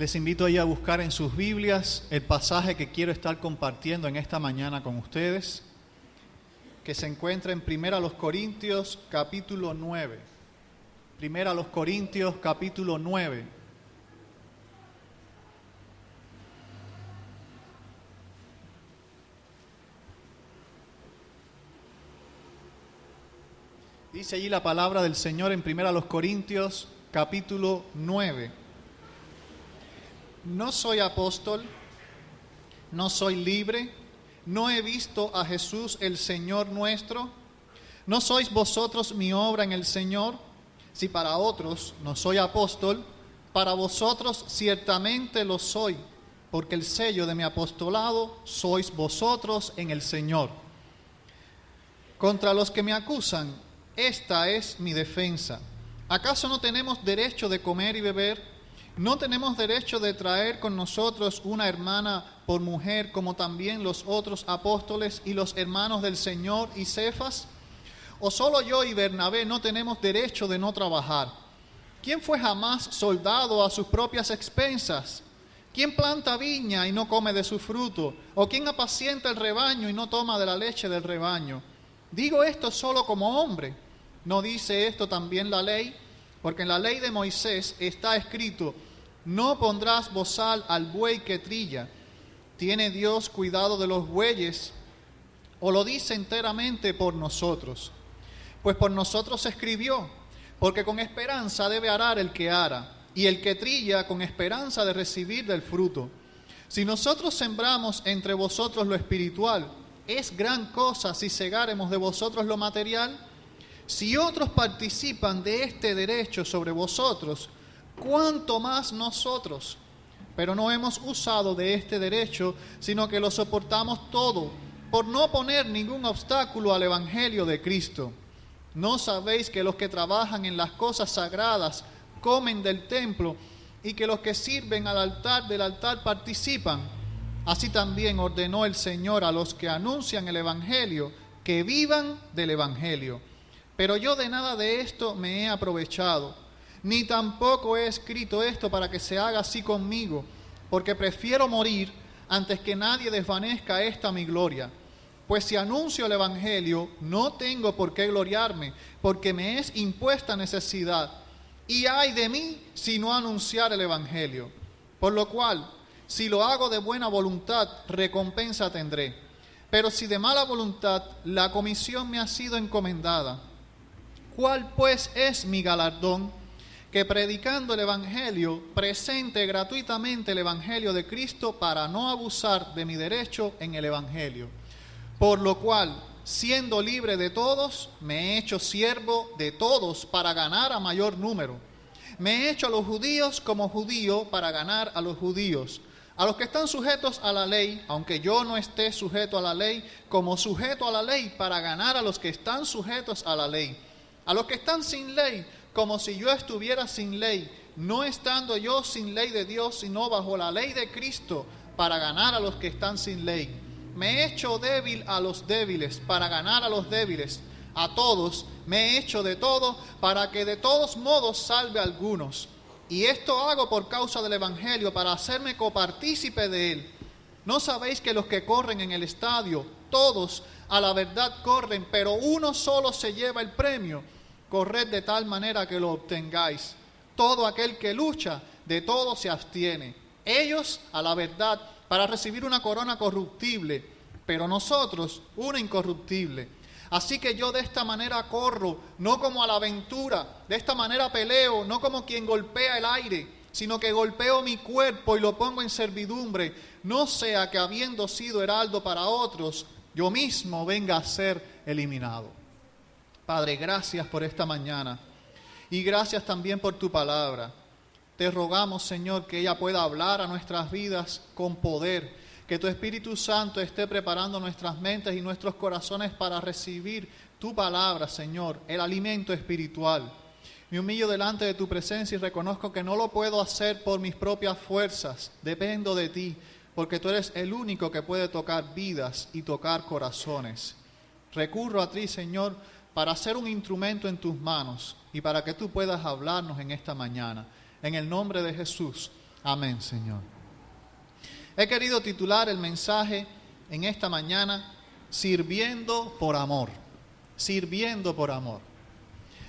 Les invito ahí a buscar en sus Biblias el pasaje que quiero estar compartiendo en esta mañana con ustedes, que se encuentra en 1 Corintios capítulo 9. 1 Corintios capítulo 9. Dice allí la palabra del Señor en 1 Corintios capítulo 9. No soy apóstol, no soy libre, no he visto a Jesús el Señor nuestro. ¿No sois vosotros mi obra en el Señor? Si para otros no soy apóstol, para vosotros ciertamente lo soy, porque el sello de mi apostolado sois vosotros en el Señor. Contra los que me acusan, esta es mi defensa. ¿Acaso no tenemos derecho de comer y beber? ¿No tenemos derecho de traer con nosotros una hermana por mujer, como también los otros apóstoles y los hermanos del Señor y Cefas? ¿O solo yo y Bernabé no tenemos derecho de no trabajar? ¿Quién fue jamás soldado a sus propias expensas? ¿Quién planta viña y no come de su fruto? ¿O quién apacienta el rebaño y no toma de la leche del rebaño? Digo esto solo como hombre. ¿No dice esto también la ley? Porque en la ley de Moisés está escrito: no pondrás bozal al buey que trilla. ¿Tiene Dios cuidado de los bueyes? ¿O lo dice enteramente por nosotros? Pues por nosotros se escribió, porque con esperanza debe arar el que ara, y el que trilla con esperanza de recibir del fruto. Si nosotros sembramos entre vosotros lo espiritual, ¿es gran cosa si segáremos de vosotros lo material? Si otros participan de este derecho sobre vosotros, ¿cuánto más nosotros? Pero no hemos usado de este derecho, sino que lo soportamos todo, por no poner ningún obstáculo al Evangelio de Cristo. ¿No sabéis que los que trabajan en las cosas sagradas comen del templo, y que los que sirven al altar del altar participan? Así también ordenó el Señor a los que anuncian el Evangelio que vivan del Evangelio. Pero yo de nada de esto me he aprovechado, ni tampoco he escrito esto para que se haga así conmigo, porque prefiero morir antes que nadie desvanezca esta mi gloria. Pues si anuncio el Evangelio, no tengo por qué gloriarme, porque me es impuesta necesidad, y ay de mí si no anunciar el Evangelio. Por lo cual, si lo hago de buena voluntad, recompensa tendré. Pero si de mala voluntad, la comisión me ha sido encomendada. ¿Cuál pues es mi galardón? Que predicando el Evangelio, presente gratuitamente el Evangelio de Cristo para no abusar de mi derecho en el Evangelio. Por lo cual, siendo libre de todos, me he hecho siervo de todos para ganar a mayor número. Me he hecho a los judíos como judío para ganar a los judíos. A los que están sujetos a la ley, aunque yo no esté sujeto a la ley, como sujeto a la ley para ganar a los que están sujetos a la ley. A los que están sin ley, como si yo estuviera sin ley, no estando yo sin ley de Dios, sino bajo la ley de Cristo, para ganar a los que están sin ley. Me he hecho débil a los débiles, para ganar a los débiles. A todos me he hecho de todo, para que de todos modos salve a algunos. Y esto hago por causa del Evangelio, para hacerme copartícipe de él. ¿No sabéis que los que corren en el estadio, todos a la verdad corren, pero uno solo se lleva el premio? Corred de tal manera que lo obtengáis. Todo aquel que lucha, de todo se abstiene. Ellos a la verdad, para recibir una corona corruptible, pero nosotros una incorruptible. Así que yo de esta manera corro, no como a la aventura, de esta manera peleo, no como quien golpea el aire, sino que golpeo mi cuerpo y lo pongo en servidumbre, no sea que habiendo sido heraldo para otros, yo mismo venga a ser eliminado. Padre, gracias por esta mañana y gracias también por tu palabra. Te rogamos, Señor, que ella pueda hablar a nuestras vidas con poder, que tu Espíritu Santo esté preparando nuestras mentes y nuestros corazones para recibir tu palabra, Señor, el alimento espiritual. Me humillo delante de tu presencia y reconozco que no lo puedo hacer por mis propias fuerzas, dependo de ti, porque tú eres el único que puede tocar vidas y tocar corazones. Recurro a ti, Señor, para ser un instrumento en tus manos y para que tú puedas hablarnos en esta mañana. En el nombre de Jesús. Amén, Señor. He querido titular el mensaje en esta mañana, Sirviendo por amor. Sirviendo por amor.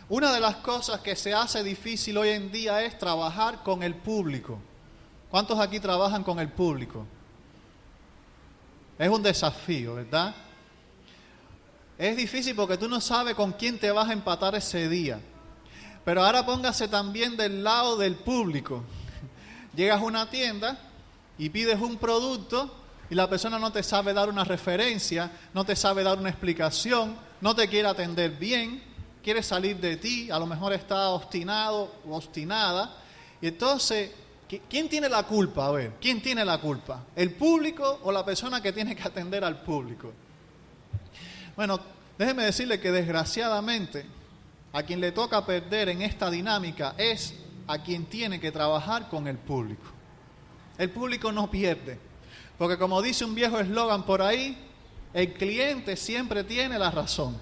Una de las cosas que se hace difícil hoy en día es trabajar con el público. ¿Cuántos aquí trabajan con el público? Es un desafío, ¿verdad? Es difícil porque tú no sabes con quién te vas a empatar ese día. Pero ahora póngase también del lado del público. Llegas a una tienda y pides un producto y la persona no te sabe dar una referencia, no te sabe dar una explicación, no te quiere atender bien, quiere salir de ti, a lo mejor está obstinado o obstinada. Y entonces, ¿quién tiene la culpa? A ver, ¿quién tiene la culpa? ¿El público o la persona que tiene que atender al público? Bueno, déjeme decirle que desgraciadamente a quien le toca perder en esta dinámica es a quien tiene que trabajar con el público. El público no pierde, porque como dice un viejo eslogan por ahí, el cliente siempre tiene la razón.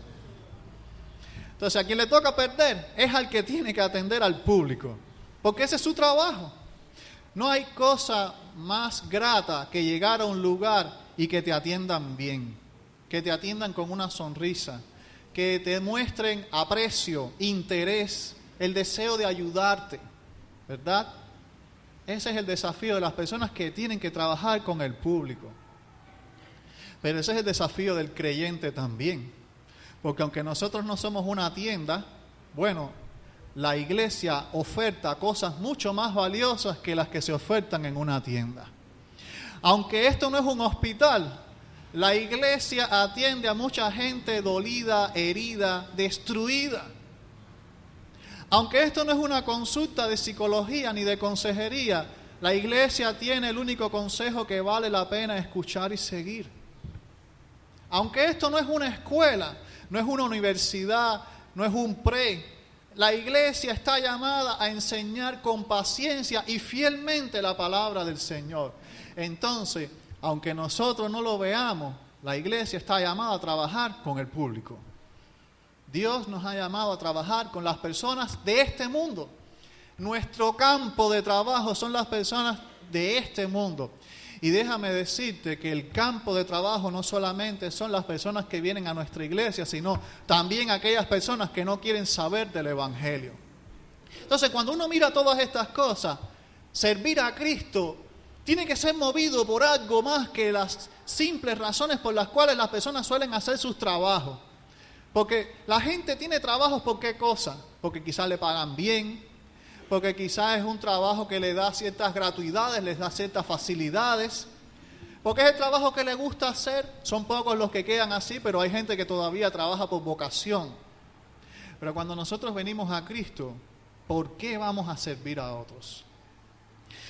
Entonces a quien le toca perder es al que tiene que atender al público, porque ese es su trabajo. No hay cosa más grata que llegar a un lugar y que te atiendan bien, que te atiendan con una sonrisa, que te muestren aprecio, interés, el deseo de ayudarte, ¿verdad? Ese es el desafío de las personas que tienen que trabajar con el público. Pero ese es el desafío del creyente también, porque aunque nosotros no somos una tienda, bueno, la iglesia oferta cosas mucho más valiosas que las que se ofertan en una tienda. Aunque esto no es un hospital, la iglesia atiende a mucha gente dolida, herida, destruida. Aunque esto no es una consulta de psicología ni de consejería, la iglesia tiene el único consejo que vale la pena escuchar y seguir. Aunque esto no es una escuela, no es una universidad, no es un la iglesia está llamada a enseñar con paciencia y fielmente la palabra del Señor. Entonces, aunque nosotros no lo veamos, la iglesia está llamada a trabajar con el público. Dios nos ha llamado a trabajar con las personas de este mundo. Nuestro campo de trabajo son las personas de este mundo. Y déjame decirte que el campo de trabajo no solamente son las personas que vienen a nuestra iglesia, sino también aquellas personas que no quieren saber del Evangelio. Entonces, cuando uno mira todas estas cosas, servir a Cristo tiene que ser movido por algo más que las simples razones por las cuales las personas suelen hacer sus trabajos. Porque la gente tiene trabajos ¿por qué cosa? Porque quizás le pagan bien, porque quizás es un trabajo que le da ciertas gratuidades, les da ciertas facilidades, porque es el trabajo que le gusta hacer. Son pocos los que quedan así, pero hay gente que todavía trabaja por vocación. Pero cuando nosotros venimos a Cristo, ¿por qué vamos a servir a otros?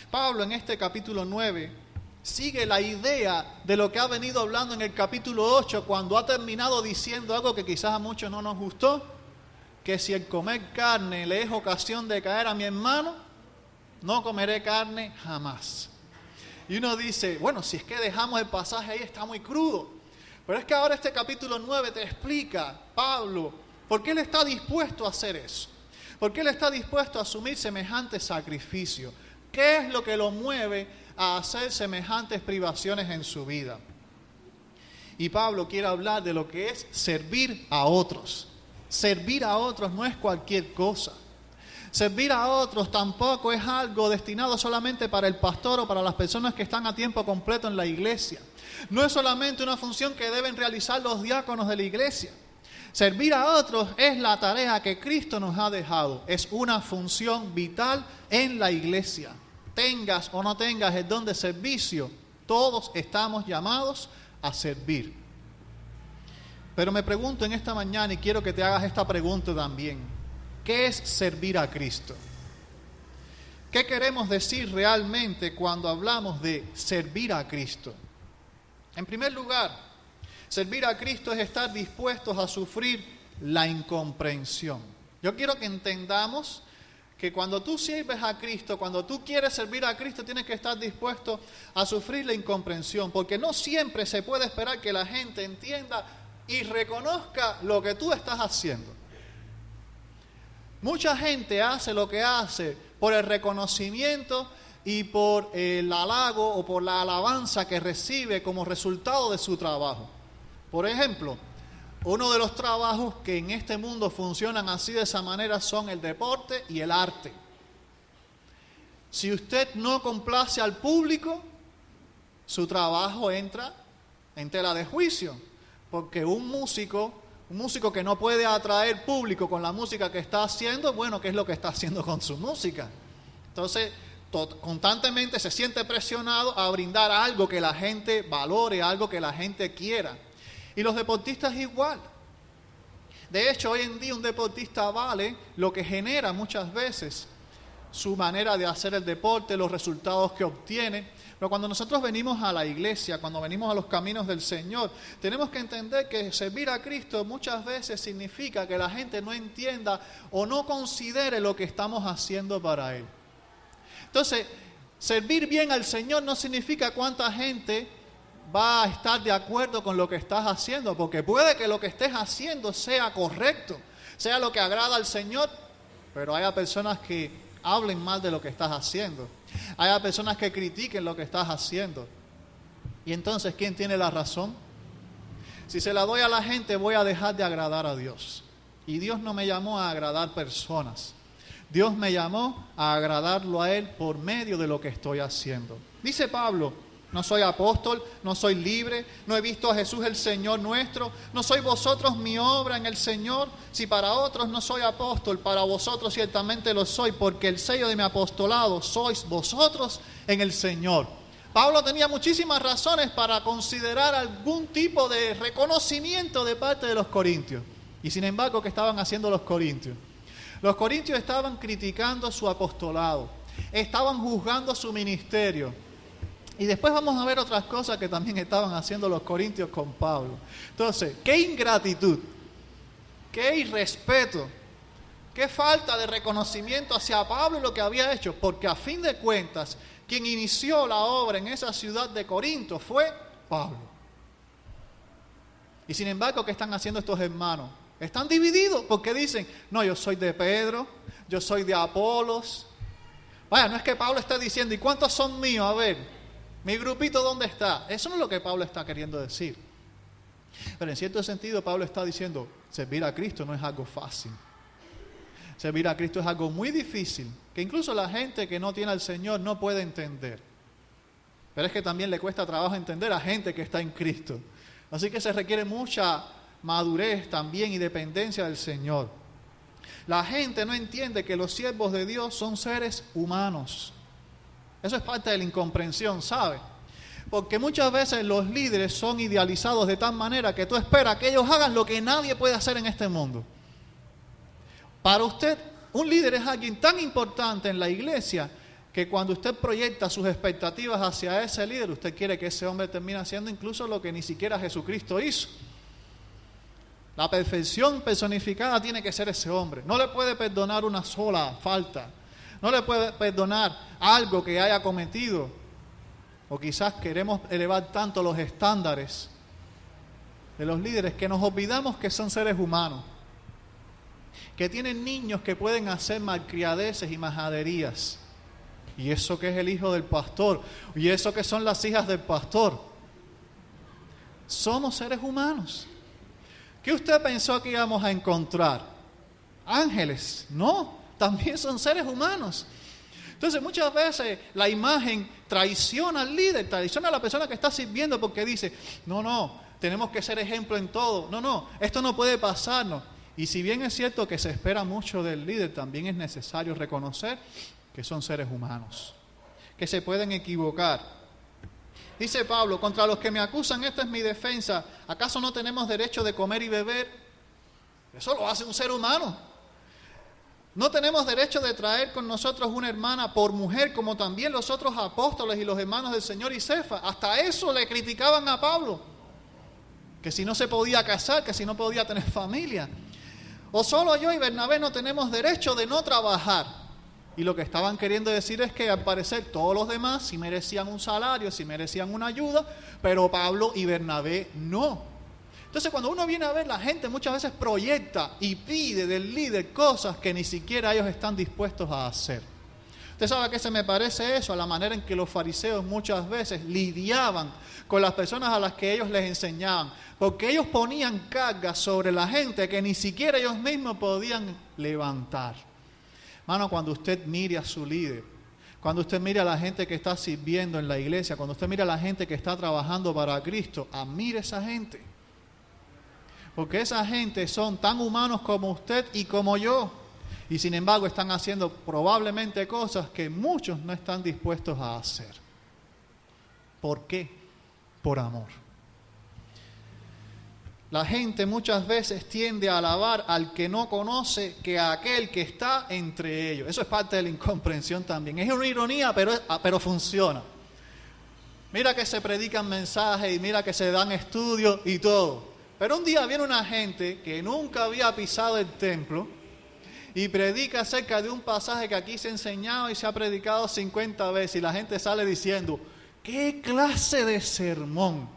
Pablo en este capítulo 9 sigue la idea de lo que ha venido hablando en el capítulo 8, cuando ha terminado diciendo algo que quizás a muchos no nos gustó, que si el comer carne le es ocasión de caer a mi hermano, no comeré carne jamás. Y uno dice, bueno, si es que dejamos el pasaje ahí está muy crudo. Pero es que ahora este capítulo 9 te explica, Pablo, por qué él está dispuesto a hacer eso. ¿Por qué él está dispuesto a asumir semejante sacrificio? ¿Qué es lo que lo mueve a hacer semejantes privaciones en su vida? Y Pablo quiere hablar de lo que es servir a otros. Servir a otros no es cualquier cosa. Servir a otros tampoco es algo destinado solamente para el pastor o para las personas que están a tiempo completo en la iglesia. No es solamente una función que deben realizar los diáconos de la iglesia. Servir a otros es la tarea que Cristo nos ha dejado. Es una función vital en la iglesia. Tengas o no tengas el don de servicio, todos estamos llamados a servir. Pero me pregunto en esta mañana, y quiero que te hagas esta pregunta también: ¿qué es servir a Cristo? ¿Qué queremos decir realmente cuando hablamos de servir a Cristo? En primer lugar, servir a Cristo es estar dispuestos a sufrir la incomprensión. Yo quiero que entendamos que cuando tú sirves a Cristo, cuando tú quieres servir a Cristo, tienes que estar dispuesto a sufrir la incomprensión, porque no siempre se puede esperar que la gente entienda y reconozca lo que tú estás haciendo. Mucha gente hace lo que hace por el reconocimiento y por el halago o por la alabanza que recibe como resultado de su trabajo. Por ejemplo, uno de los trabajos que en este mundo funcionan así de esa manera son el deporte y el arte. Si usted no complace al público, su trabajo entra en tela de juicio, porque un músico que no puede atraer público con la música que está haciendo, bueno, ¿qué es lo que está haciendo con su música? Entonces, constantemente se siente presionado a brindar algo que la gente valore, algo que la gente quiera. Y los deportistas igual. De hecho, hoy en día un deportista vale lo que genera muchas veces su manera de hacer el deporte, los resultados que obtiene. Pero cuando nosotros venimos a la iglesia, cuando venimos a los caminos del Señor, tenemos que entender que servir a Cristo muchas veces significa que la gente no entienda o no considere lo que estamos haciendo para Él. Entonces, servir bien al Señor no significa cuánta gente va a estar de acuerdo con lo que estás haciendo, porque puede que lo que estés haciendo sea correcto, sea lo que agrada al Señor, pero haya personas que hablen mal de lo que estás haciendo, haya personas que critiquen lo que estás haciendo. Y entonces, ¿quién tiene la razón? Si se la doy a la gente, voy a dejar de agradar a Dios. Y Dios no me llamó a agradar personas. Dios me llamó a agradarlo a Él por medio de lo que estoy haciendo. Dice Pablo, no soy apóstol, no soy libre, no he visto a Jesús el Señor nuestro, no sois vosotros mi obra en el Señor. Si para otros no soy apóstol, para vosotros ciertamente lo soy, porque el sello de mi apostolado sois vosotros en el Señor. Pablo tenía muchísimas razones para considerar algún tipo de reconocimiento de parte de los corintios. Y sin embargo, ¿qué estaban haciendo los corintios? Los corintios estaban criticando su apostolado, estaban juzgando su ministerio. Y después vamos a ver otras cosas que también estaban haciendo los corintios con Pablo. Entonces, qué ingratitud, qué irrespeto, qué falta de reconocimiento hacia Pablo y lo que había hecho. Porque a fin de cuentas, quien inició la obra en esa ciudad de Corinto fue Pablo. Y sin embargo, ¿qué están haciendo estos hermanos? Están divididos porque dicen, no, yo soy de Pedro, yo soy de Apolos. Vaya, no es que Pablo esté diciendo, ¿y cuántos son míos? A ver, mi grupito, ¿dónde está? Eso no es lo que Pablo está queriendo decir. Pero en cierto sentido, Pablo está diciendo, servir a Cristo no es algo fácil. Servir a Cristo es algo muy difícil, que incluso la gente que no tiene al Señor no puede entender. Pero es que también le cuesta trabajo entender a gente que está en Cristo. Así que se requiere mucha madurez también y dependencia del Señor. La gente no entiende que los siervos de Dios son seres humanos. Eso es parte de la incomprensión, ¿sabe? Porque muchas veces los líderes son idealizados de tal manera que tú esperas que ellos hagan lo que nadie puede hacer en este mundo. Para usted, un líder es alguien tan importante en la iglesia que cuando usted proyecta sus expectativas hacia ese líder, usted quiere que ese hombre termine haciendo incluso lo que ni siquiera Jesucristo hizo. La perfección personificada tiene que ser ese hombre. No le puede perdonar una sola falta. No le puede perdonar algo que haya cometido. O quizás queremos elevar tanto los estándares de los líderes que nos olvidamos que son seres humanos. Que tienen niños que pueden hacer malcriadeces y majaderías. Y eso que es el hijo del pastor. Y eso que son las hijas del pastor. Somos seres humanos. ¿Qué usted pensó que íbamos a encontrar? ¿Ángeles? No, también son seres humanos. Entonces muchas veces la imagen traiciona al líder, traiciona a la persona que está sirviendo porque dice, no, tenemos que ser ejemplo en todo. No, esto no puede pasarnos. Y si bien es cierto que se espera mucho del líder, también es necesario reconocer que son seres humanos, que se pueden equivocar. Dice Pablo, contra los que me acusan, esta es mi defensa. ¿Acaso no tenemos derecho de comer y beber? Eso lo hace un ser humano. No tenemos derecho de traer con nosotros una hermana por mujer, como también los otros apóstoles y los hermanos del Señor y Cefa. Hasta eso le criticaban a Pablo. Que si no se podía casar, que si no podía tener familia. O solo yo y Bernabé no tenemos derecho de no trabajar. Y lo que estaban queriendo decir es que al parecer todos los demás sí merecían un salario, sí merecían una ayuda, pero Pablo y Bernabé no. Entonces cuando uno viene a ver, la gente muchas veces proyecta y pide del líder cosas que ni siquiera ellos están dispuestos a hacer. ¿Usted sabe a qué se me parece eso? A la manera en que los fariseos muchas veces lidiaban con las personas a las que ellos les enseñaban. Porque ellos ponían cargas sobre la gente que ni siquiera ellos mismos podían levantar. Hermano, cuando usted mire a su líder, cuando usted mire a la gente que está sirviendo en la iglesia, cuando usted mire a la gente que está trabajando para Cristo, admire a esa gente. Porque esa gente son tan humanos como usted y como yo. Y sin embargo están haciendo probablemente cosas que muchos no están dispuestos a hacer. ¿Por qué? Por amor. La gente muchas veces tiende a alabar al que no conoce que a aquel que está entre ellos. Eso es parte de la incomprensión también. Es una ironía, pero funciona. Mira que se predican mensajes y mira que se dan estudios y todo. Pero un día viene una gente que nunca había pisado el templo y predica acerca de un pasaje que aquí se ha enseñado y se ha predicado 50 veces. Y la gente sale diciendo, ¿qué clase de sermón?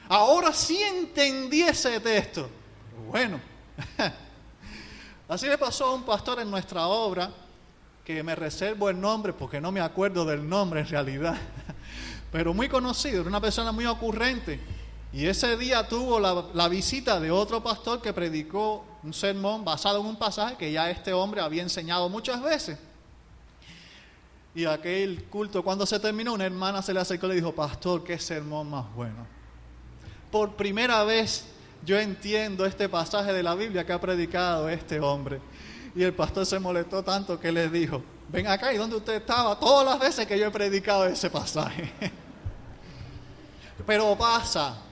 Ahora sí entendí ese texto. Bueno, así le pasó a un pastor en nuestra obra, que me reservo el nombre porque no me acuerdo del nombre en realidad, pero muy conocido, era una persona muy ocurrente. Y ese día tuvo la visita de otro pastor que predicó un sermón basado en un pasaje que ya este hombre había enseñado muchas veces. Y aquel culto, cuando se terminó, una hermana se le acercó y le dijo, pastor, qué sermón más bueno. Por primera vez yo entiendo este pasaje de la Biblia que ha predicado este hombre. Y el pastor se molestó tanto que le dijo, ven acá, ¿y dónde usted estaba? Todas las veces que yo he predicado ese pasaje. Pero pasa,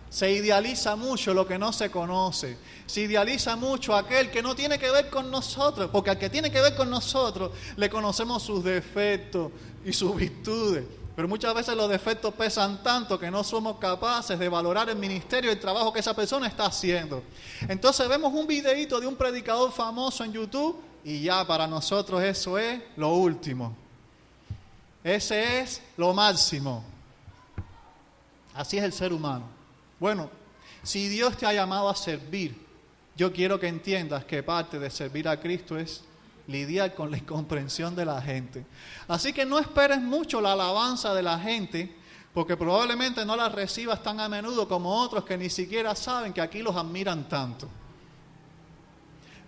se idealiza mucho lo que no se conoce, se idealiza mucho aquel que no tiene que ver con nosotros, porque al que tiene que ver con nosotros le conocemos sus defectos y sus virtudes, pero muchas veces los defectos pesan tanto que no somos capaces de valorar el ministerio y el trabajo que esa persona está haciendo. Entonces vemos un videíto de un predicador famoso en YouTube y ya para nosotros eso es lo último, ese es lo máximo. Así es el ser humano. Bueno, si Dios te ha llamado a servir, yo quiero que entiendas que parte de servir a Cristo es lidiar con la incomprensión de la gente. Así que no esperes mucho la alabanza de la gente, porque probablemente no la recibas tan a menudo como otros que ni siquiera saben que aquí los admiran tanto.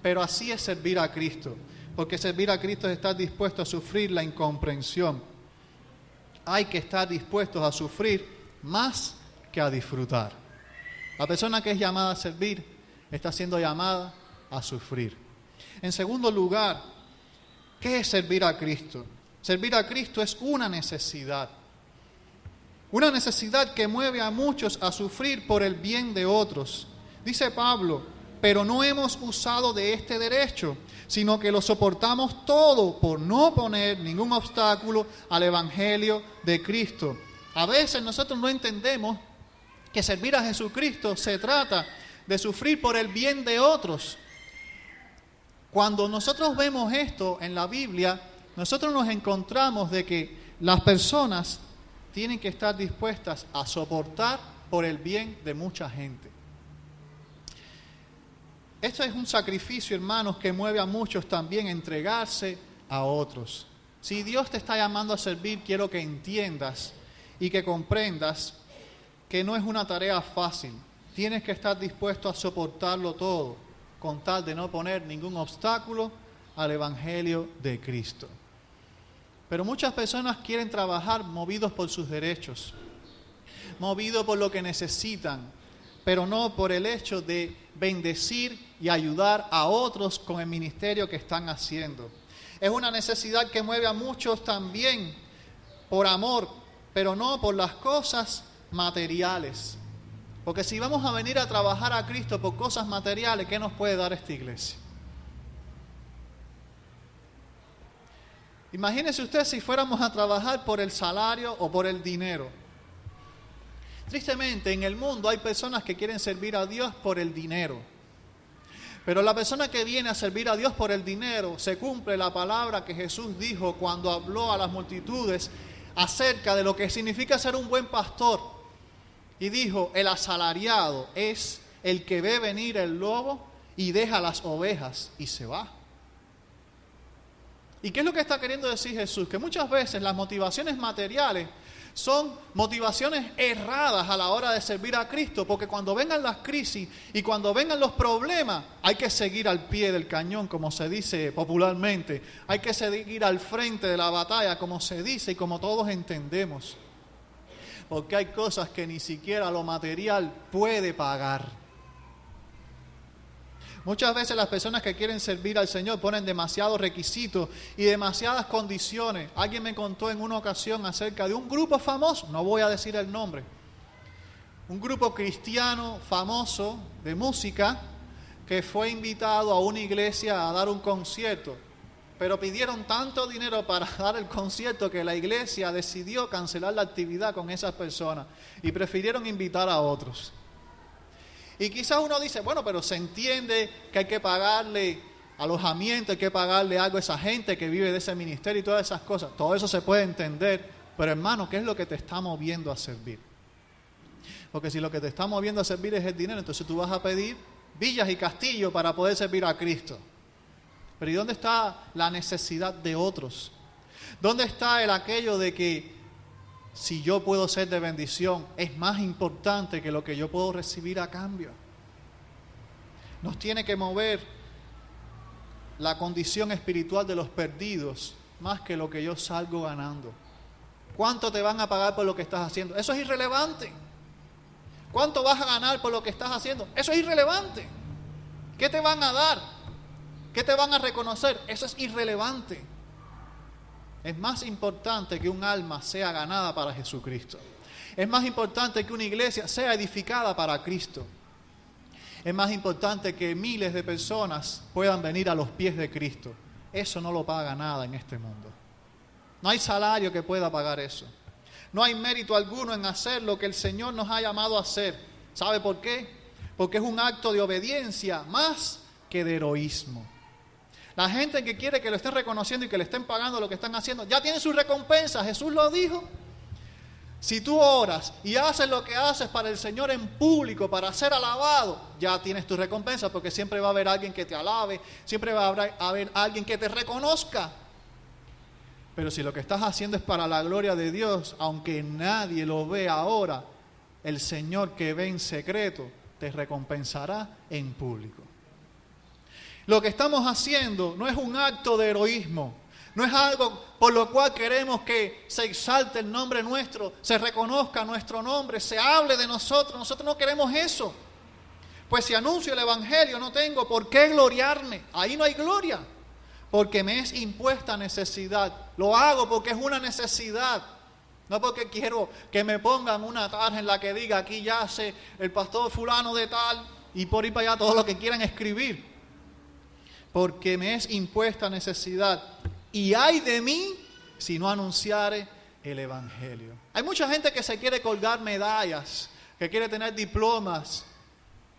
Pero así es servir a Cristo, porque servir a Cristo es estar dispuesto a sufrir la incomprensión. Hay que estar dispuestos a sufrir más que a disfrutar. La persona que es llamada a servir está siendo llamada a sufrir. En segundo lugar, ¿qué es servir a Cristo? Servir a Cristo es una necesidad que mueve a muchos a sufrir por el bien de otros. Dice Pablo, pero no hemos usado de este derecho, sino que lo soportamos todo por no poner ningún obstáculo al Evangelio de Cristo. A veces nosotros no entendemos que servir a Jesucristo se trata de sufrir por el bien de otros. Cuando nosotros vemos esto en la Biblia, nosotros nos encontramos de que las personas tienen que estar dispuestas a soportar por el bien de mucha gente. Esto es un sacrificio, hermanos, que mueve a muchos también a entregarse a otros. Si Dios te está llamando a servir, quiero que entiendas y que comprendas que no es una tarea fácil. Tienes que estar dispuesto a soportarlo todo, con tal de no poner ningún obstáculo al Evangelio de Cristo. Pero muchas personas quieren trabajar movidos por sus derechos, movidos por lo que necesitan, pero no por el hecho de bendecir y ayudar a otros con el ministerio que están haciendo. Es una necesidad que mueve a muchos también por amor, pero no por las cosas materiales. Porque si vamos a venir a trabajar a Cristo por cosas materiales, ¿qué nos puede dar esta iglesia? Imagínese usted si fuéramos a trabajar por el salario o por el dinero. Tristemente, en el mundo hay personas que quieren servir a Dios por el dinero. Pero la persona que viene a servir a Dios por el dinero, se cumple la palabra que Jesús dijo cuando habló a las multitudes acerca de lo que significa ser un buen pastor. Y dijo, el asalariado es el que ve venir el lobo y deja las ovejas y se va. ¿Y qué es lo que está queriendo decir Jesús? Que muchas veces las motivaciones materiales son motivaciones erradas a la hora de servir a Cristo, porque cuando vengan las crisis y cuando vengan los problemas, hay que seguir al pie del cañón, como se dice popularmente. Hay que seguir al frente de la batalla, como se dice y como todos entendemos. Porque hay cosas que ni siquiera lo material puede pagar. Muchas veces las personas que quieren servir al Señor ponen demasiados requisitos y demasiadas condiciones. Alguien me contó en una ocasión acerca de un grupo famoso, no voy a decir el nombre, un grupo cristiano famoso de música que fue invitado a una iglesia a dar un concierto, pero pidieron tanto dinero para dar el concierto que la iglesia decidió cancelar la actividad con esas personas y prefirieron invitar a otros. Y quizás uno dice, bueno, pero se entiende que hay que pagarle alojamiento, hay que pagarle algo a esa gente que vive de ese ministerio y todas esas cosas. Todo eso se puede entender, pero hermano, ¿qué es lo que te está moviendo a servir? Porque si lo que te está moviendo a servir es el dinero, entonces tú vas a pedir villas y castillos para poder servir a Cristo. Pero ¿y dónde está la necesidad de otros? ¿Dónde está el aquello de que si yo puedo ser de bendición, es más importante que lo que yo puedo recibir a cambio? Nos tiene que mover la condición espiritual de los perdidos más que lo que yo salgo ganando. ¿Cuánto te van a pagar por lo que estás haciendo? Eso es irrelevante. ¿Cuánto vas a ganar por lo que estás haciendo? Eso es irrelevante. ¿Qué te van a dar? ¿Qué te van a reconocer? Eso es irrelevante. Es más importante que un alma sea ganada para Jesucristo. Es más importante que una iglesia sea edificada para Cristo. Es más importante que miles de personas puedan venir a los pies de Cristo. Eso no lo paga nada en este mundo. No hay salario que pueda pagar eso. No hay mérito alguno en hacer lo que el Señor nos ha llamado a hacer. ¿Sabe por qué? Porque es un acto de obediencia más que de heroísmo. La gente que quiere que lo estén reconociendo y que le estén pagando lo que están haciendo, ya tiene su recompensa. Jesús lo dijo. Si tú oras y haces lo que haces para el Señor en público, para ser alabado, ya tienes tu recompensa, porque siempre va a haber alguien que te alabe, siempre va a haber alguien que te reconozca. Pero si lo que estás haciendo es para la gloria de Dios, aunque nadie lo vea ahora, el Señor que ve en secreto te recompensará en público. Lo que estamos haciendo no es un acto de heroísmo, no es algo por lo cual queremos que se exalte el nombre nuestro, se reconozca nuestro nombre, se hable de nosotros. Nosotros no queremos eso. Pues si anuncio el Evangelio no tengo por qué gloriarme, ahí no hay gloria, porque me es impuesta necesidad. Lo hago porque es una necesidad, no porque quiero que me pongan una tarja en la que diga aquí yace el pastor fulano de tal y por ir para allá todo lo que quieran escribir. Porque me es impuesta necesidad, y ay de mí si no anunciare el Evangelio. Hay mucha gente que se quiere colgar medallas, que quiere tener diplomas.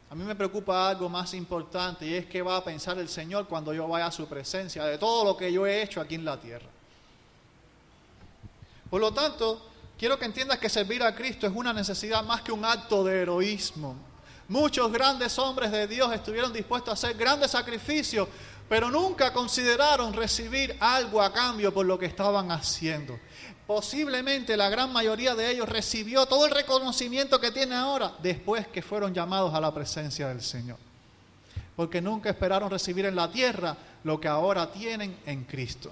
A mí me preocupa algo más importante, y es qué va a pensar el Señor cuando yo vaya a su presencia, de todo lo que yo he hecho aquí en la tierra. Por lo tanto, quiero que entiendas que servir a Cristo es una necesidad más que un acto de heroísmo. Muchos grandes hombres de Dios estuvieron dispuestos a hacer grandes sacrificios, pero nunca consideraron recibir algo a cambio por lo que estaban haciendo. Posiblemente la gran mayoría de ellos recibió todo el reconocimiento que tiene ahora después que fueron llamados a la presencia del Señor. Porque nunca esperaron recibir en la tierra lo que ahora tienen en Cristo.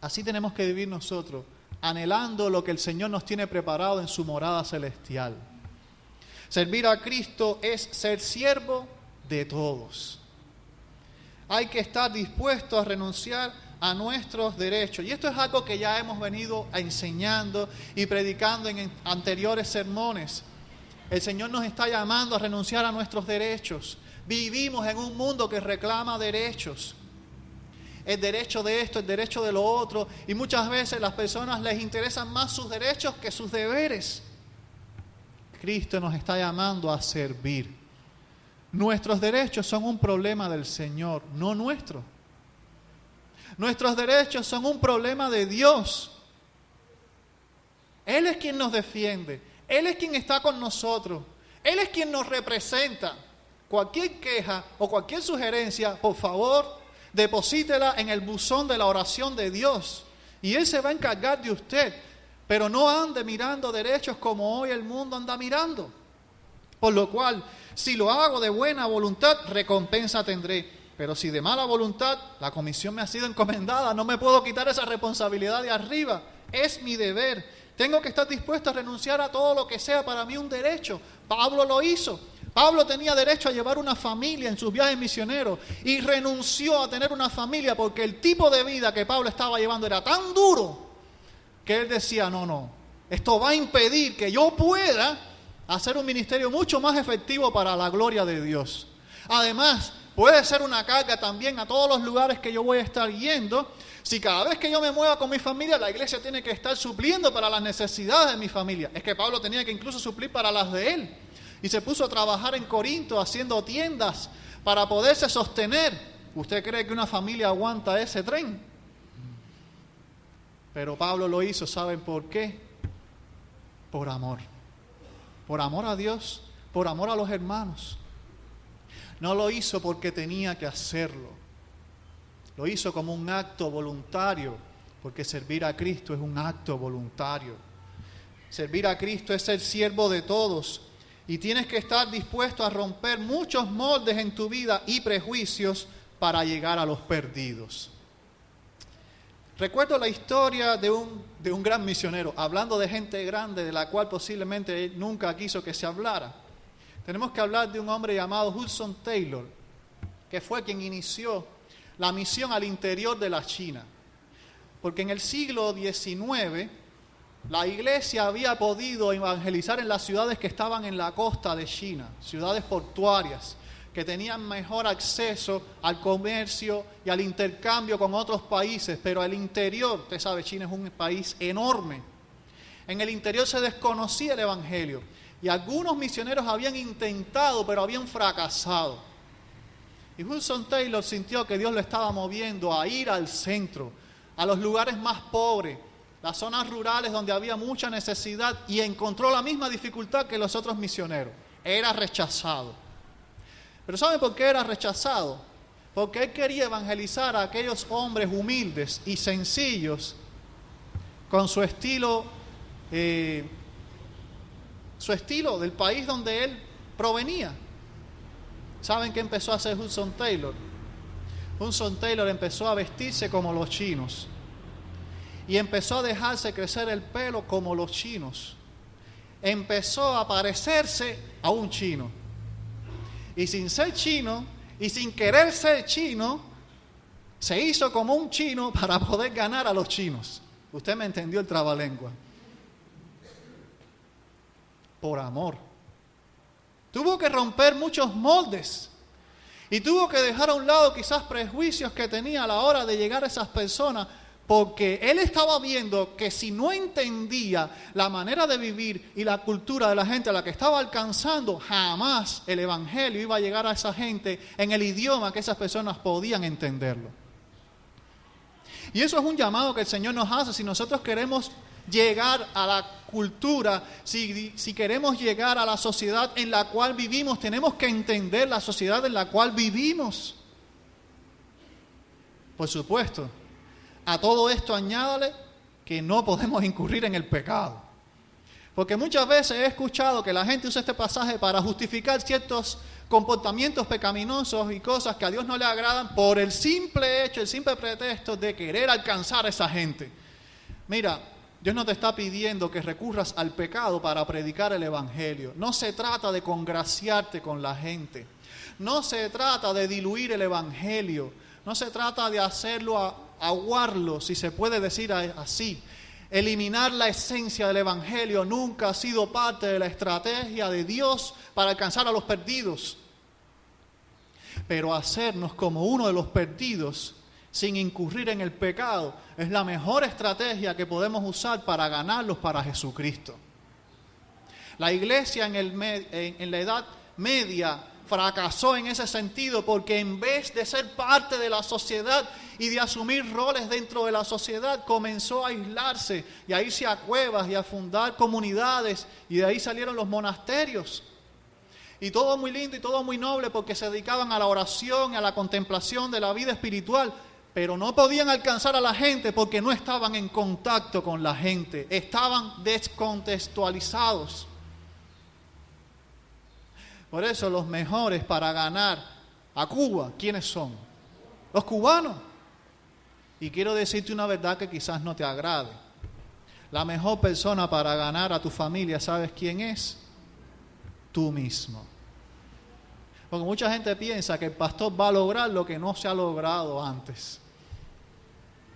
Así tenemos que vivir nosotros, anhelando lo que el Señor nos tiene preparado en su morada celestial. Servir a Cristo es ser siervo de todos. Hay que estar dispuesto a renunciar a nuestros derechos. Y esto es algo que ya hemos venido enseñando y predicando en anteriores sermones. El Señor nos está llamando a renunciar a nuestros derechos. Vivimos en un mundo que reclama derechos. El derecho de esto, el derecho de lo otro. Y muchas veces a las personas les interesan más sus derechos que sus deberes. Cristo nos está llamando a servir. Nuestros derechos son un problema del Señor, no nuestro. Nuestros derechos son un problema de Dios. Él es quien nos defiende. Él es quien está con nosotros. Él es quien nos representa. Cualquier queja o cualquier sugerencia, por favor, Deposítela en el buzón de la oración de Dios y Él se va a encargar de usted. Pero no ande mirando derechos como hoy el mundo anda mirando. Por lo cual, si lo hago de buena voluntad, recompensa tendré. Pero si de mala voluntad, la comisión me ha sido encomendada, no me puedo quitar esa responsabilidad de arriba. Es mi deber. Tengo que estar dispuesto a renunciar a todo lo que sea para mí un derecho. Pablo lo hizo. Pablo tenía derecho a llevar una familia en sus viajes misioneros y renunció a tener una familia porque el tipo de vida que Pablo estaba llevando era tan duro que él decía, no, esto va a impedir que yo pueda hacer un ministerio mucho más efectivo para la gloria de Dios. Además, puede ser una carga también a todos los lugares que yo voy a estar yendo. Si cada vez que yo me mueva con mi familia, la iglesia tiene que estar supliendo para las necesidades de mi familia. Es que Pablo tenía que incluso suplir para las de él. Y se puso a trabajar en Corinto haciendo tiendas para poderse sostener. ¿Usted cree que una familia aguanta ese tren? Pero Pablo lo hizo, ¿saben por qué? Por amor. Por amor a Dios, por amor a los hermanos. No lo hizo porque tenía que hacerlo. Lo hizo como un acto voluntario, porque servir a Cristo es un acto voluntario. Servir a Cristo es ser siervo de todos. Y tienes que estar dispuesto a romper muchos moldes en tu vida y prejuicios para llegar a los perdidos. Recuerdo la historia de un gran misionero, hablando de gente grande de la cual posiblemente él nunca quiso que se hablara. Tenemos que hablar de un hombre llamado Hudson Taylor, que fue quien inició la misión al interior de la China. Porque en el siglo XIX, la iglesia había podido evangelizar en las ciudades que estaban en la costa de China, ciudades portuarias, que tenían mejor acceso al comercio y al intercambio con otros países, pero el interior, usted sabe, China es un país enorme. En el interior se desconocía el evangelio y algunos misioneros habían intentado, pero habían fracasado. Y Hudson Taylor sintió que Dios lo estaba moviendo a ir al centro, a los lugares más pobres, las zonas rurales donde había mucha necesidad, y encontró la misma dificultad que los otros misioneros. Era rechazado. Pero ¿saben por qué era rechazado? Porque él quería evangelizar a aquellos hombres humildes y sencillos con su estilo del país donde él provenía. ¿Saben qué empezó a hacer Hudson Taylor? Hudson Taylor empezó a vestirse como los chinos y empezó a dejarse crecer el pelo como los chinos. Empezó a parecerse a un chino. Y sin ser chino, y sin querer ser chino, se hizo como un chino para poder ganar a los chinos. Usted me entendió el trabalengua. Por amor. Tuvo que romper muchos moldes. Y tuvo que dejar a un lado quizás prejuicios que tenía a la hora de llegar a esas personas, porque él estaba viendo que si no entendía la manera de vivir y la cultura de la gente a la que estaba alcanzando, jamás el evangelio iba a llegar a esa gente en el idioma que esas personas podían entenderlo. Y eso es un llamado que el Señor nos hace si nosotros queremos llegar a la cultura, si queremos llegar a la sociedad en la cual vivimos, tenemos que entender la sociedad en la cual vivimos. Por supuesto, a todo esto añádale que no podemos incurrir en el pecado. Porque muchas veces he escuchado que la gente usa este pasaje para justificar ciertos comportamientos pecaminosos y cosas que a Dios no le agradan por el simple hecho, el simple pretexto de querer alcanzar a esa gente. Mira, Dios no te está pidiendo que recurras al pecado para predicar el evangelio. No se trata de congraciarte con la gente. No se trata de diluir el evangelio. No se trata de hacerlo aguarlo, si se puede decir así. Eliminar la esencia del evangelio nunca ha sido parte de la estrategia de Dios para alcanzar a los perdidos. Pero hacernos como uno de los perdidos sin incurrir en el pecado es la mejor estrategia que podemos usar para ganarlos para Jesucristo. La iglesia en la Edad Media fracasó en ese sentido porque en vez de ser parte de la sociedad y de asumir roles dentro de la sociedad, comenzó a aislarse y a irse a cuevas y a fundar comunidades, y de ahí salieron los monasterios. y todo muy lindo y todo muy noble porque se dedicaban a la oración y a la contemplación de la vida espiritual, pero no podían alcanzar a la gente porque no estaban en contacto con la gente, estaban descontextualizados. Por eso los mejores para ganar a Cuba, ¿quiénes son? Los cubanos. Y quiero decirte una verdad que quizás no te agrade. La mejor persona para ganar a tu familia, ¿sabes quién es? Tú mismo. Porque mucha gente piensa que el pastor va a lograr lo que no se ha logrado antes.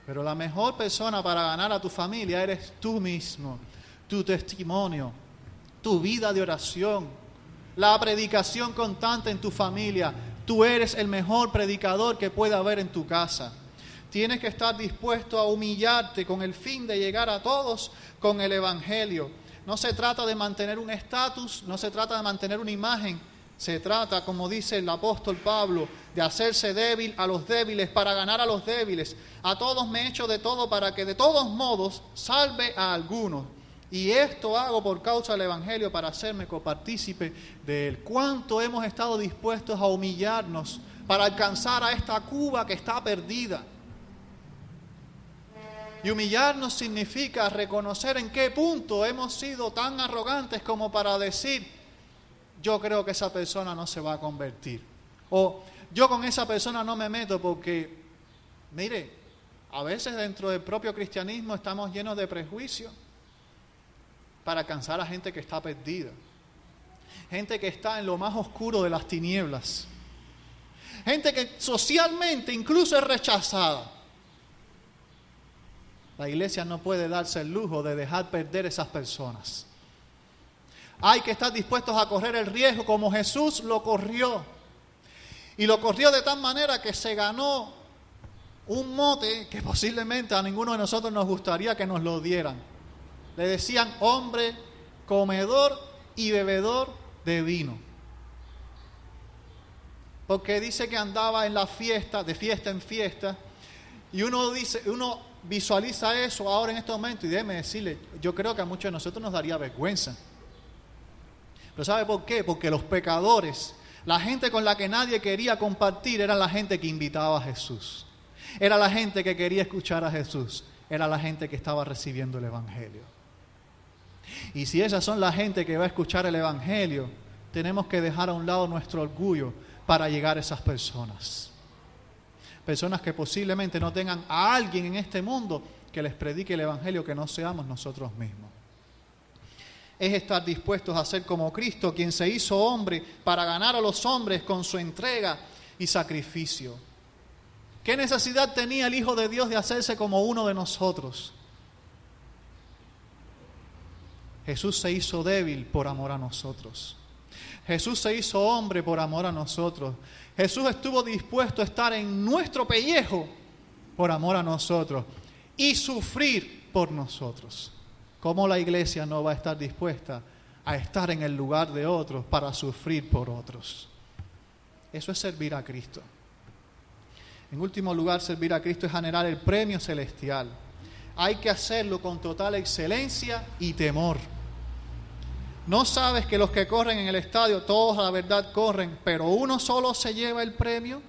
Pero la mejor persona para ganar a tu familia eres tú mismo, tu testimonio, tu vida de oración, la predicación constante en tu familia. Tú eres el mejor predicador que puede haber en tu casa. Tienes que estar dispuesto a humillarte con el fin de llegar a todos con el Evangelio. No se trata de mantener un estatus, no se trata de mantener una imagen. Se trata, como dice el apóstol Pablo, de hacerse débil a los débiles para ganar a los débiles. A todos me he hecho de todo para que de todos modos salve a algunos. Y esto hago por causa del Evangelio para hacerme copartícipe de él. ¿Cuánto hemos estado dispuestos a humillarnos para alcanzar a esta Cuba que está perdida? Y humillarnos significa reconocer en qué punto hemos sido tan arrogantes como para decir: yo creo que esa persona no se va a convertir. O yo con esa persona no me meto porque, mire, a veces dentro del propio cristianismo estamos llenos de prejuicios para alcanzar a gente que está perdida. Gente que está en lo más oscuro de las tinieblas. Gente que socialmente incluso es rechazada. La iglesia no puede darse el lujo de dejar perder esas personas. Hay que estar dispuestos a correr el riesgo como Jesús lo corrió. Y lo corrió de tal manera que se ganó un mote que posiblemente a ninguno de nosotros nos gustaría que nos lo dieran. Le decían hombre, comedor y bebedor de vino. Porque dice que andaba en la fiesta, de fiesta en fiesta. Y uno visualiza eso ahora en este momento y déjeme decirle, yo creo que a muchos de nosotros nos daría vergüenza. ¿Pero sabe por qué? Porque los pecadores, la gente con la que nadie quería compartir, era la gente que invitaba a Jesús. Era la gente que quería escuchar a Jesús. Era la gente que estaba recibiendo el Evangelio. Y si esas son la gente que va a escuchar el Evangelio, tenemos que dejar a un lado nuestro orgullo para llegar a esas personas. Personas que posiblemente no tengan a alguien en este mundo que les predique el Evangelio, que no seamos nosotros mismos. Es estar dispuestos a ser como Cristo, quien se hizo hombre para ganar a los hombres con su entrega y sacrificio. ¿Qué necesidad tenía el Hijo de Dios de hacerse como uno de nosotros? Jesús se hizo débil por amor a nosotros. Jesús se hizo hombre por amor a nosotros. Jesús estuvo dispuesto a estar en nuestro pellejo por amor a nosotros y sufrir por nosotros. ¿Cómo la iglesia no va a estar dispuesta a estar en el lugar de otros para sufrir por otros? Eso es servir a Cristo. En último lugar, servir a Cristo es generar el premio celestial. Hay que hacerlo con total excelencia y temor. ¿No sabes que los que corren en el estadio, todos a la verdad corren, pero uno solo se lleva el premio?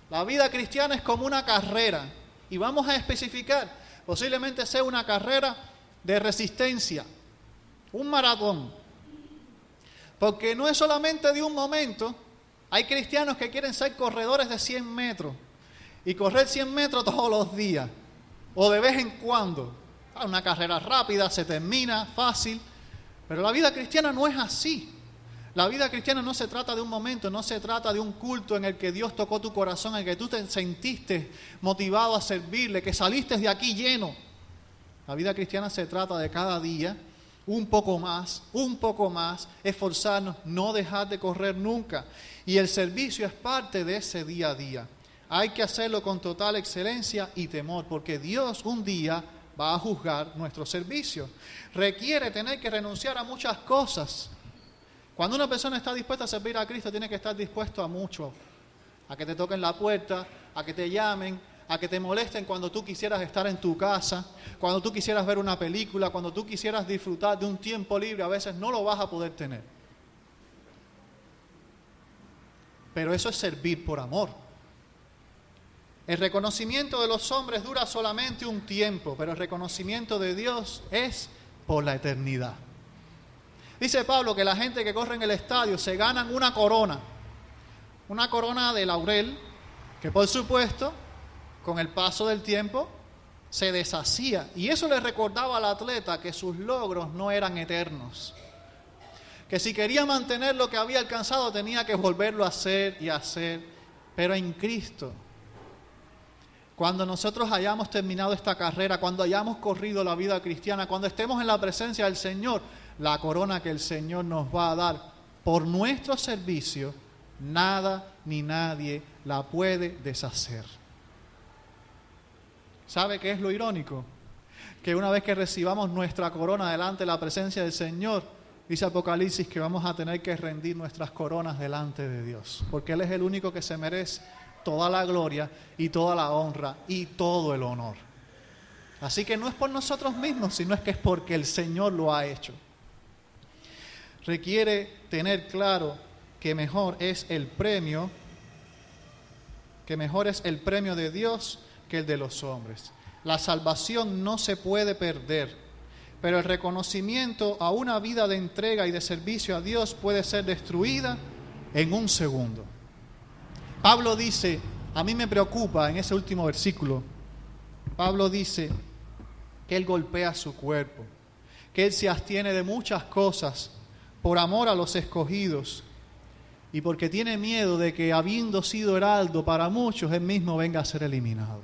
La vida cristiana es como una carrera. Y vamos a especificar, posiblemente sea una carrera de resistencia, un maratón. Porque no es solamente de un momento. Hay cristianos que quieren ser corredores de 100 metros y correr 100 metros todos los días o de vez en cuando. Una carrera rápida, se termina fácil. Pero la vida cristiana no es así. La vida cristiana no se trata de un momento, no se trata de un culto en el que Dios tocó tu corazón, en el que tú te sentiste motivado a servirle, que saliste de aquí lleno. La vida cristiana se trata de cada día, un poco más, esforzarnos, no dejar de correr nunca. Y el servicio es parte de ese día a día. Hay que hacerlo con total excelencia y temor, porque Dios un día va a juzgar nuestro servicio. Requiere tener que renunciar a muchas cosas. Cuando una persona está dispuesta a servir a Cristo, tiene que estar dispuesto a mucho. A que te toquen la puerta, a que te llamen, a que te molesten cuando tú quisieras estar en tu casa, cuando tú quisieras ver una película, cuando tú quisieras disfrutar de un tiempo libre, a veces no lo vas a poder tener. pero eso es servir por amor. El reconocimiento de los hombres dura solamente un tiempo, pero el reconocimiento de Dios es por la eternidad. Dice Pablo que la gente que corre en el estadio se ganan una corona de laurel, que por supuesto, con el paso del tiempo, se deshacía. Y eso le recordaba al atleta que sus logros no eran eternos. Que si quería mantener lo que había alcanzado, tenía que volverlo a hacer y hacer. Pero en Cristo, cuando nosotros hayamos terminado esta carrera, cuando hayamos corrido la vida cristiana, cuando estemos en la presencia del Señor, la corona que el Señor nos va a dar por nuestro servicio, nada ni nadie la puede deshacer. ¿Sabe qué es lo irónico? Que una vez que recibamos nuestra corona delante de la presencia del Señor, dice Apocalipsis que vamos a tener que rendir nuestras coronas delante de Dios, porque Él es el único que se merece toda la gloria y toda la honra y todo el honor. Así que no es por nosotros mismos, sino es que es porque el Señor lo ha hecho. Requiere tener claro que mejor es el premio de Dios que el de los hombres. La salvación no se puede perder, pero el reconocimiento a una vida de entrega y de servicio a Dios puede ser destruida en un segundo. Pablo dice, a mí me preocupa en ese último versículo, Pablo dice que él golpea su cuerpo, que él se abstiene de muchas cosas por amor a los escogidos y porque tiene miedo de que, habiendo sido heraldo para muchos, él mismo venga a ser eliminado.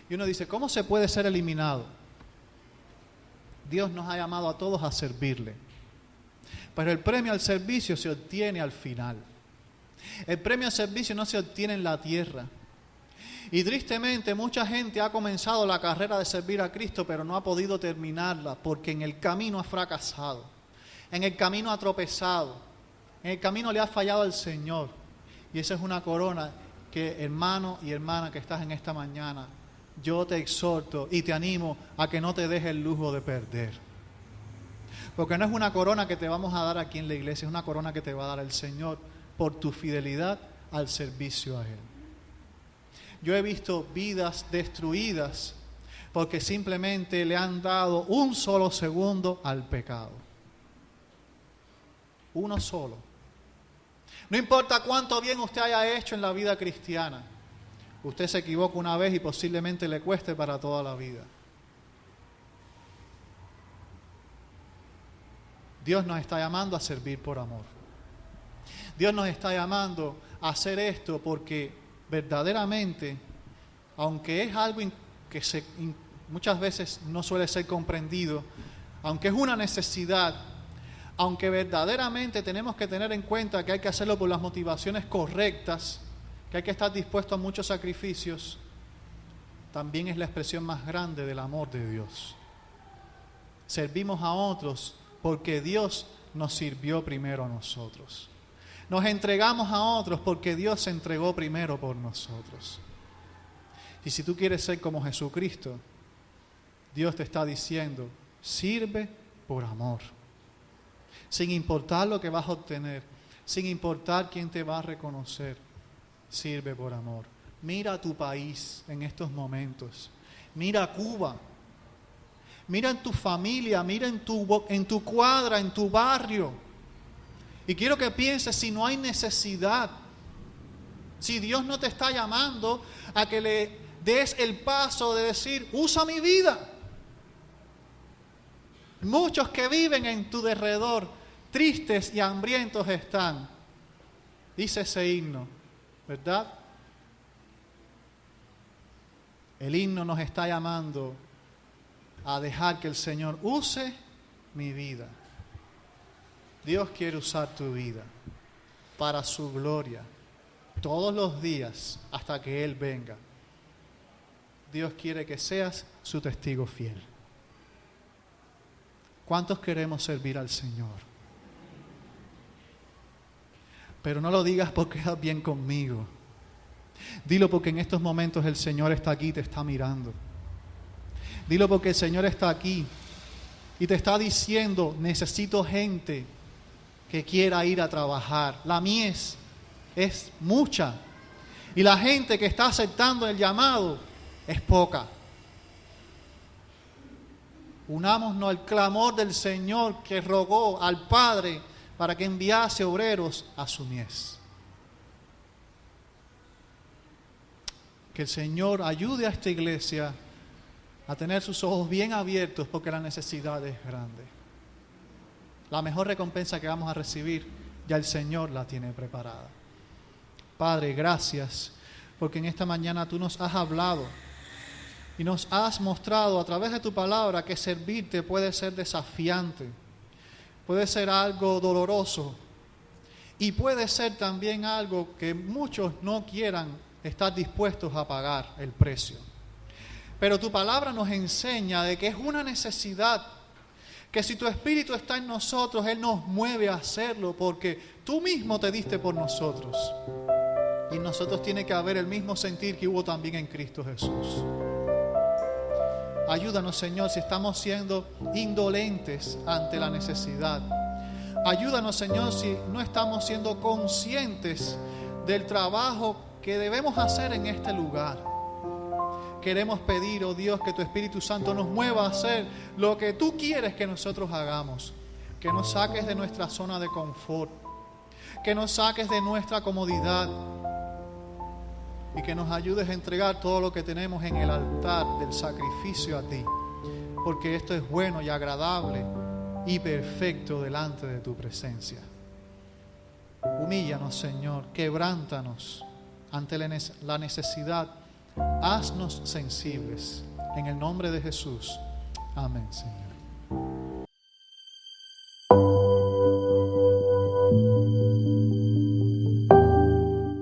Y uno dice, ¿cómo se puede ser eliminado? Dios nos ha llamado a todos a servirle, pero el premio al servicio se obtiene al final. El premio al servicio no se obtiene en la tierra. Y tristemente mucha gente ha comenzado la carrera de servir a Cristo, pero no ha podido terminarla porque en el camino ha fracasado, en el camino ha tropezado, en el camino le ha fallado al Señor. Y esa es una corona que, hermano y hermana que estás en esta mañana, yo te exhorto y te animo a que no te dejes el lujo de perder. Porque no es una corona que te vamos a dar aquí en la iglesia, es una corona que te va a dar el Señor por tu fidelidad al servicio a Él. Yo he visto vidas destruidas porque simplemente le han dado un solo segundo al pecado. Uno solo. No importa cuánto bien usted haya hecho en la vida cristiana, usted se equivoca una vez y posiblemente le cueste para toda la vida. Dios nos está llamando a servir por amor. Dios nos está llamando a hacer esto porque verdaderamente, aunque es algo que muchas veces no suele ser comprendido, aunque es una necesidad, aunque verdaderamente tenemos que tener en cuenta que hay que hacerlo por las motivaciones correctas, que hay que estar dispuesto a muchos sacrificios, también es la expresión más grande del amor de Dios. Servimos a otros porque Dios nos sirvió primero a nosotros. Nos entregamos a otros porque Dios se entregó primero por nosotros. Y si tú quieres ser como Jesucristo, Dios te está diciendo, sirve por amor. Sin importar lo que vas a obtener, sin importar quién te va a reconocer, sirve por amor. Mira a tu país en estos momentos. Mira a Cuba. Mira en tu familia, mira en tu cuadra, en tu barrio. Y quiero que pienses si no hay necesidad, si Dios no te está llamando a que le des el paso de decir, usa mi vida. Muchos que viven en tu derredor, tristes y hambrientos están. Dice ese himno, ¿verdad? El himno nos está llamando a dejar que el Señor use mi vida. Dios quiere usar tu vida para su gloria todos los días hasta que Él venga. Dios quiere que seas su testigo fiel. ¿Cuántos queremos servir al Señor? Pero no lo digas porque quedas bien conmigo. Dilo porque en estos momentos el Señor está aquí y te está mirando. Dilo porque el Señor está aquí y te está diciendo, necesito gente que quiera ir a trabajar. La mies es mucha. Y la gente que está aceptando el llamado es poca. Unámonos al clamor del Señor que rogó al Padre para que enviase obreros a su mies. Que el Señor ayude a esta iglesia a tener sus ojos bien abiertos porque la necesidad es grande. La mejor recompensa que vamos a recibir, ya el Señor la tiene preparada. Padre, gracias porque en esta mañana tú nos has hablado y nos has mostrado a través de tu palabra que servirte puede ser desafiante, puede ser algo doloroso y puede ser también algo que muchos no quieran estar dispuestos a pagar el precio. Pero tu palabra nos enseña de que es una necesidad, que si tu Espíritu está en nosotros, Él nos mueve a hacerlo porque tú mismo te diste por nosotros. Y en nosotros tiene que haber el mismo sentir que hubo también en Cristo Jesús. Ayúdanos, Señor, si estamos siendo indolentes ante la necesidad. Ayúdanos, Señor, si no estamos siendo conscientes del trabajo que debemos hacer en este lugar. Queremos pedir, oh Dios, que tu Espíritu Santo nos mueva a hacer lo que tú quieres que nosotros hagamos. Que nos saques de nuestra zona de confort. Que nos saques de nuestra comodidad. Y que nos ayudes a entregar todo lo que tenemos en el altar del sacrificio a ti. Porque esto es bueno y agradable y perfecto delante de tu presencia. Humíllanos, Señor, quebrántanos ante la necesidad. Haznos sensibles. En el nombre de Jesús. Amén, Señor.